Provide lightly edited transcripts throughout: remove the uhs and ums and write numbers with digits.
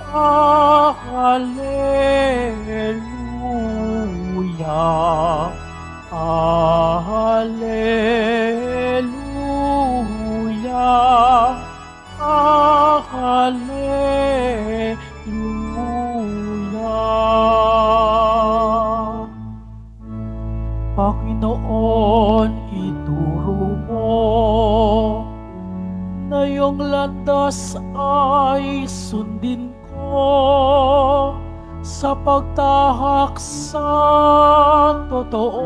Alleluia, Alleluia, Alleluia. Panginoon, ituro mo na iyong landas ay sundin ko sa pagtahak sa totoo.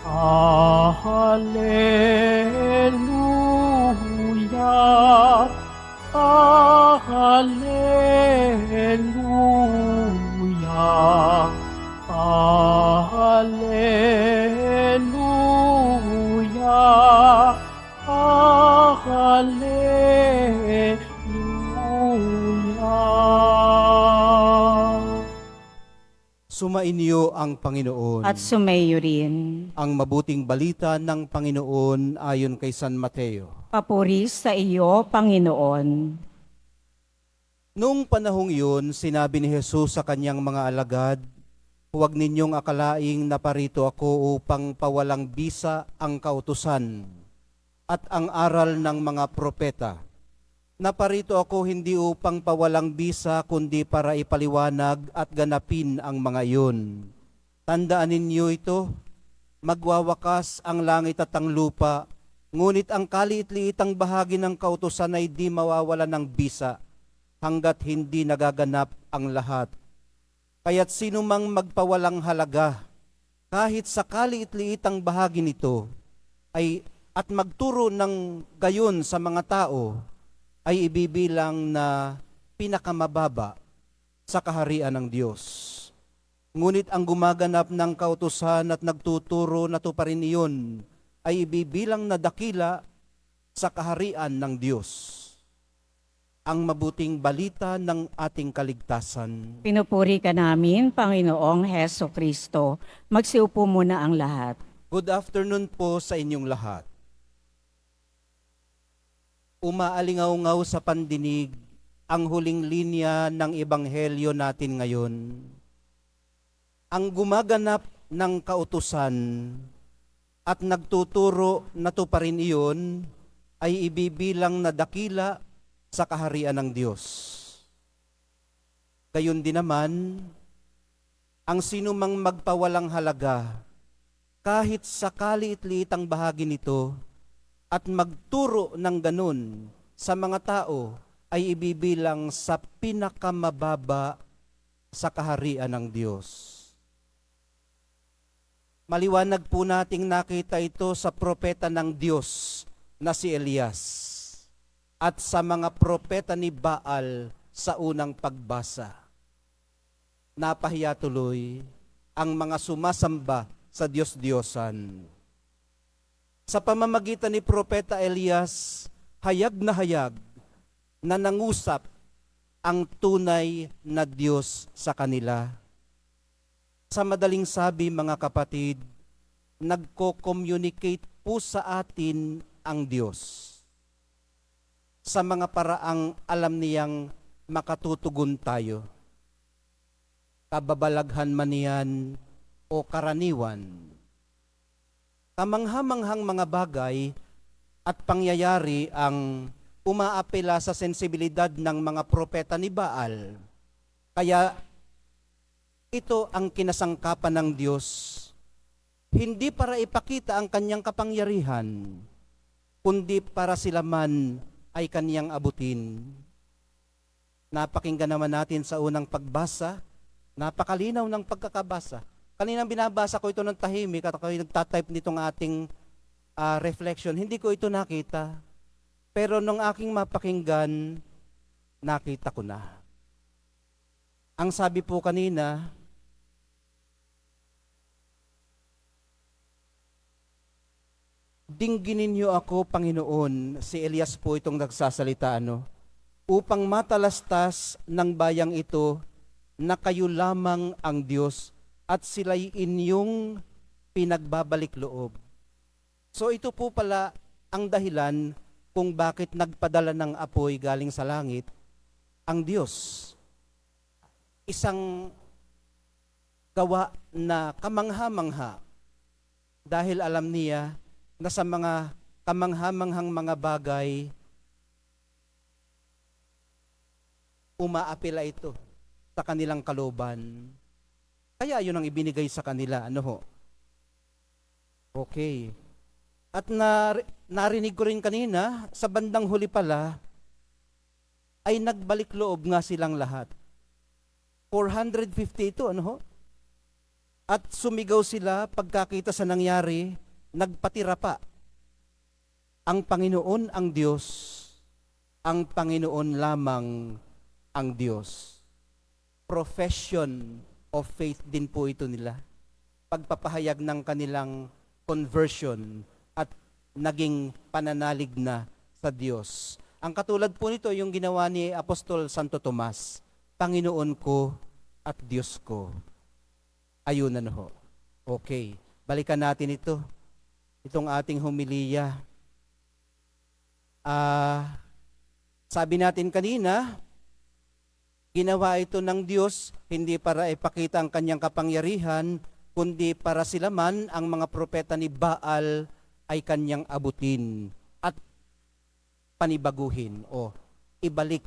Alleluia, Alleluia, Alleluia, Alleluia. Sumainyo ang Panginoon. At sumayo rin. Ang mabuting balita ng Panginoon ayon kay San Mateo. Papuri sa iyo, Panginoon. Noong panahong iyon, sinabi ni Jesus sa kanyang mga alagad, "Huwag ninyong akalaing naparito ako upang pawalang bisa ang kautusan at ang aral ng mga propeta. Naparito ako hindi upang pawalang bisa, kundi para ipaliwanag at ganapin ang mga iyon. Tandaan ninyo ito, magwawakas ang langit at ang lupa, ngunit ang kaliit-liitang bahagi ng kautusan ay di mawawala ng bisa, hanggat hindi nagaganap ang lahat. Kaya't sino mang magpawalang halaga, kahit sa kaliit-liitang bahagi nito, at magturo ng gayon sa mga tao, ay ibibilang na pinakamababa sa kaharian ng Diyos. Ngunit ang gumaganap ng kautusan at nagtuturo na tuparin iyon, ay ibibilang na dakila sa kaharian ng Diyos." Ang mabuting balita ng ating kaligtasan. Pinupuri ka namin, Panginoong Heso Kristo. Magsiupo muna ang lahat. Good afternoon po sa inyong lahat. Umaalingaw-ngaw sa pandinig ang huling linya ng ebanghelyo natin ngayon. Ang gumaganap ng kautusan at nagtuturo na tuparin iyon ay ibibilang na dakila sa kaharian ng Diyos. Gayon din naman, ang sinumang magpawalang halaga, kahit sa kaliit-liitang bahagi nito, at magturo ng ganun sa mga tao, ay ibibilang sa pinakamababa sa kaharian ng Diyos. Maliwanag po nating nakita ito sa propeta ng Diyos na si Elias at sa mga propeta ni Baal sa unang pagbasa. Napahiya tuloy ang mga sumasamba sa Diyos-Diyosan. Sa pamamagitan ni Propeta Elias, hayag na nangusap ang tunay na Diyos sa kanila. Sa madaling sabi, mga kapatid, nagko-communicate po sa atin ang Diyos sa mga paraang alam niyang makatutugon tayo. Kababalaghan man yan o karaniwan. Kamanghamanghang mga bagay at pangyayari ang umaapela sa sensibilidad ng mga propeta ni Baal. Kaya ito ang kinasangkapan ng Diyos, hindi para ipakita ang kanyang kapangyarihan, kundi para sila man ay kanyang abutin. Napakinggan naman natin sa unang pagbasa, napakalinaw ng pagkakabasa. Kaninang binabasa ko ito ng tahimik at ako nagtatype nitong ating reflection, hindi ko ito nakita. Pero nung aking mapakinggan, nakita ko na. Ang sabi po kanina, "Dingginin niyo ako, Panginoon," si Elias po itong nagsasalita, "upang matalastas ng bayang ito na kayo lamang ang Diyos at sila'y inyong pinagbabalik loob." So ito po pala ang dahilan kung bakit nagpadala ng apoy galing sa langit ang Diyos. Isang gawa na kamangha-mangha dahil alam niya na sa mga kamangha-manghang mga bagay, umaapila ito sa kanilang kalooban. Kaya yun ang ibinigay sa kanila. Ano ho? Okay. At narinig ko rin kanina, sa bandang huli pala, ay nagbalik loob nga silang lahat. 450 ito, ano ho? At sumigaw sila pagkakita sa nangyari, nagpatira pa. Ang Panginoon ang Diyos, ang Panginoon lamang ang Diyos. Profession of faith din po ito nila. Pagpapahayag ng kanilang conversion at naging pananalig na sa Diyos. Ang katulad po nito yung ginawa ni Apostol Santo Tomas, Panginoon ko at Diyos ko. Ayun na ho. Okay, balikan natin ito. Itong ating homilya. Sabi natin kanina, ginawa ito ng Diyos hindi para ipakita ang kanyang kapangyarihan, kundi para sila man ang mga propeta ni Baal ay kanyang abutin at panibaguhin o ibalik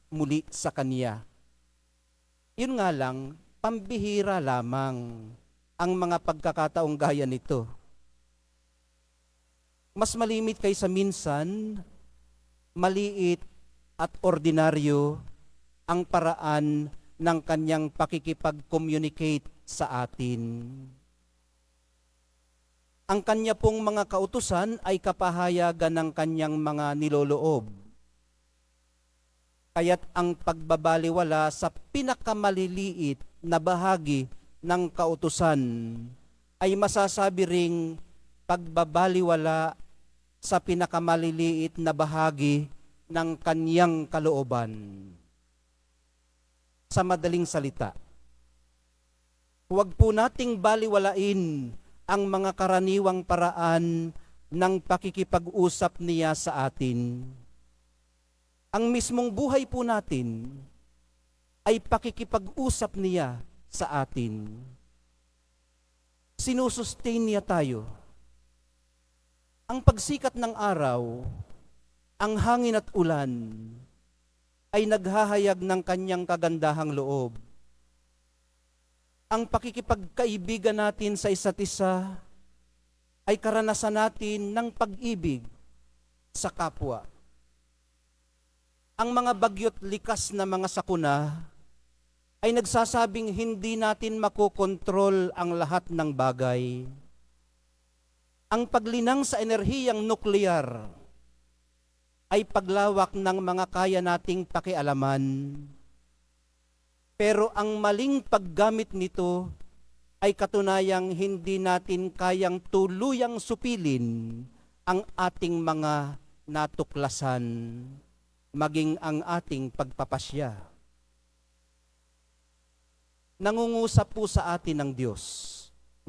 muli sa kanya. Yun nga lang, pambihira lamang ang mga pagkakataong gaya nito. Mas malimit kaysa minsan, maliit at ordinaryo ang paraan ng kanyang pakikipag-communicate sa atin. Ang kanya pong mga kautusan ay kapahayagan ng kanyang mga niloloob. Kaya't ang pagbabaliwala sa pinakamaliliit na bahagi ng kautusan ay masasabi ring pagbabaliwala sa pinakamaliliit na bahagi ng kanyang kalooban. Sa madaling salita, huwag po nating baliwalain ang mga karaniwang paraan ng pakikipag-usap niya sa atin. Ang mismong buhay po natin ay pakikipag-usap niya sa atin. Sinusustain niya tayo. Ang pagsikat ng araw, ang hangin at ulan, ay naghahayag ng kanyang kagandahang loob. Ang pakikipagkaibigan natin sa isa't isa ay karanasan natin ng pag-ibig sa kapwa. Ang mga bagyo't likas na mga sakuna ay nagsasabing hindi natin makokontrol ang lahat ng bagay. Ang paglinang sa enerhiyang nuklear ay paglawak ng mga kaya nating pakialaman. Pero ang maling paggamit nito ay katunayang hindi natin kayang tuluyang supilin ang ating mga natuklasan, maging ang ating pagpapasya. Nangungusap po sa atin ng Diyos,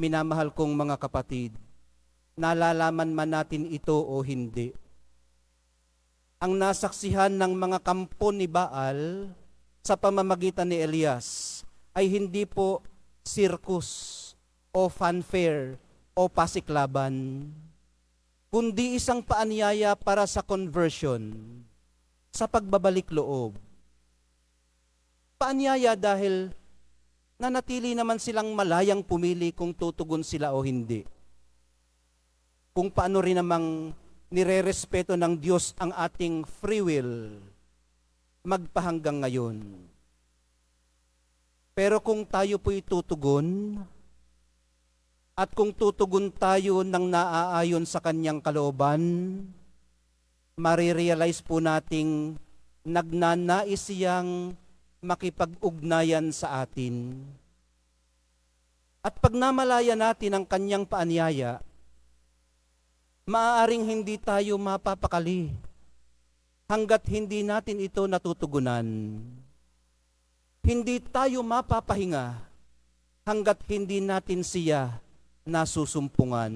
minamahal kong mga kapatid, nalalaman man natin ito o hindi. Ang nasaksihan ng mga kampo ni Baal sa pamamagitan ni Elias ay hindi po circus o fanfare o pasiklaban, kundi isang paanyaya para sa conversion, sa pagbabalik loob. Paanyaya dahil nanatili naman silang malayang pumili kung tutugon sila o hindi. Kung paano rin namang nirerespeto ng Diyos ang ating free will magpahanggang ngayon. Pero kung tayo po'y tutugon, at kung tutugon tayo ng naaayon sa kanyang kalooban, marirealize po nating nagnanais siyang makipag-ugnayan sa atin. At pag namalaya natin ang kanyang paanyaya, maaaring hindi tayo mapapakali hanggat hindi natin ito natutugunan. Hindi tayo mapapahinga hanggat hindi natin siya nasusumpungan.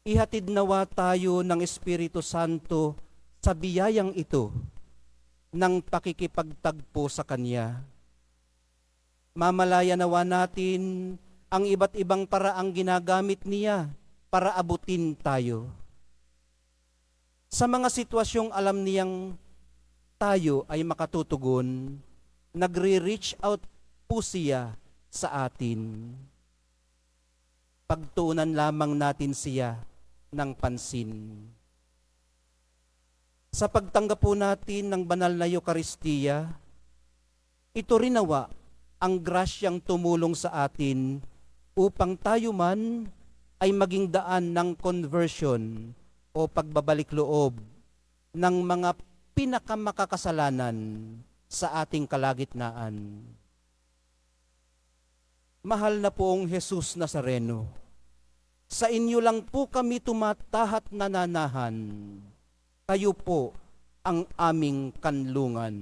Ihatid nawa tayo ng Espiritu Santo sa biyayang ito ng pakikipagtagpo sa Kanya. Mamalaya nawa natin ang iba't ibang paraang ginagamit niya para abutin tayo. Sa mga sitwasyong alam niyang tayo ay makatutugon, nagre-reach out po siya sa atin. Pagtuunan lamang natin siya ng pansin. Sa pagtanggap po natin ng banal na Eucharistia, ito rin nawa ang grasyang tumulong sa atin upang tayo man ay maging daan ng conversion o pagbabalik loob ng mga pinakamakakasalanan sa ating kalagitnaan. Mahal na poong Jesus Nazareno, sa inyo lang po kami tumatahat nananahan. Kayo po ang aming kanlungan.